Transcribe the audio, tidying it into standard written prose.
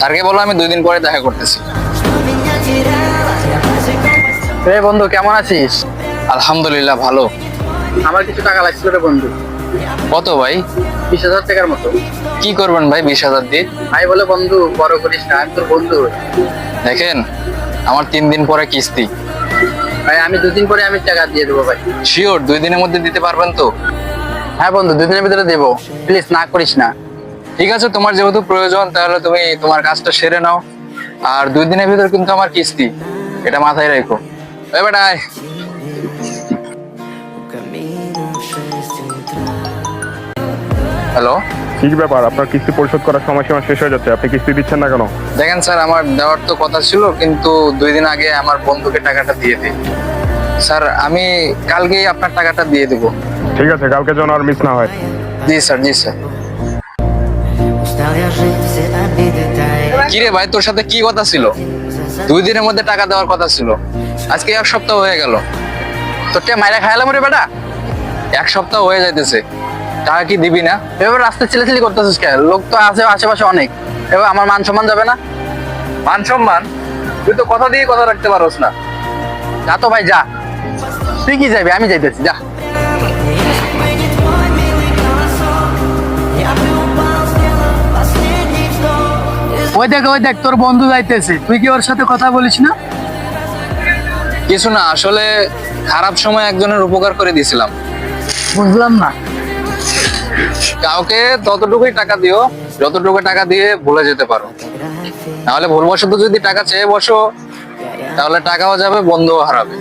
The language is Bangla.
স্যারকে বলো আমি 2 দিন পরে দেখা করতেছি। বন্ধু কেমন আছিস? আলহামদুলিল্লাহ ভালো। আমার কিছু টাকা লাগছিল রে বন্ধু। কত ভাই? 20,000 টাকার মতো। কি করবেন ভাই 20,000 দিয়ে? ভাই বলে বন্ধু বড় করিস না, আমি তোর বন্ধু। দেখেন আমার 3 দিন পরে কিস্তি। ভাই আমি 2 দিন পরে আমি টাকা দিয়ে দেবো ভাই। শিওর 2 দিনের মধ্যে দিতে পারবেন তো? হ্যাঁ বন্ধু 2 দিনের ভিতরে দেবো, প্লিজ না করিস না। ঠিক আছে, তোমার যেহেতু প্রয়োজন তাহলে তুমি তোমার কাজটা সেরে নাও। আর 2 দিনের ভিতর কিন্তু আমার কিস্তি, এটা মাথায় রেখো। ওই বেটা আয়। হ্যালো, কি ব্যাপার? আপনার কিস্তি পরিশোধ করার সময়সীমা শেষ হয়ে যাচ্ছে, আপনি কিস্তি দিচ্ছেন না কেন? দেখেন স্যার, আমার দেওয়ার তো কথা ছিল, কিন্তু 2 দিন আগে আমার বন্ধুকে টাকাটা দিয়ে দিই। স্যার আমি কালকেই আপনার টাকাটা দিয়ে দেবো। ঠিক আছে, কালকে যেন আর মিস না হয়। জি স্যার, জি স্যার। কিরে ভাই, তোর সাথে কি কথা ছিল? 2 দিনের মধ্যে টাকা দেওয়ার কথা ছিল, আজকে 1 সপ্তাহ হয়ে গেল। তোর কে মাইরা খাইলাম রে বেটা। 1 সপ্তাহ হয়ে যাইতেছে, টাকা কি দিবি না? এবার রাস্তায় চিল্লাচিল্লি করতেছিস কেন? লোক তো আছে আশেপাশে অনেক, এবার আমার মান সম্মান যাবে না? মান সম্মান? তুই তো কথা দিয়ে কথা রাখতে পারোস না। যা তো ভাই যা। তুই কি যাবি? আমি যাইতেছি, যা। ওই দেখ তোর বন্ধু যাইতেছে, তুই কি ওর সাথে কথা বলিস না? কিছু না, আসলে খারাপ সময় একজনের উপকার করে দিয়েছিলাম। বুঝলাম না। কাউকে ততটুকুই টাকা দিও যতটুকু টাকা দিয়ে ভুলে যেতে পারো, নাহলে ভুলবশত যদি টাকা চেয়ে বসো তাহলে টাকাও যাবে, বন্ধুও হারাবে।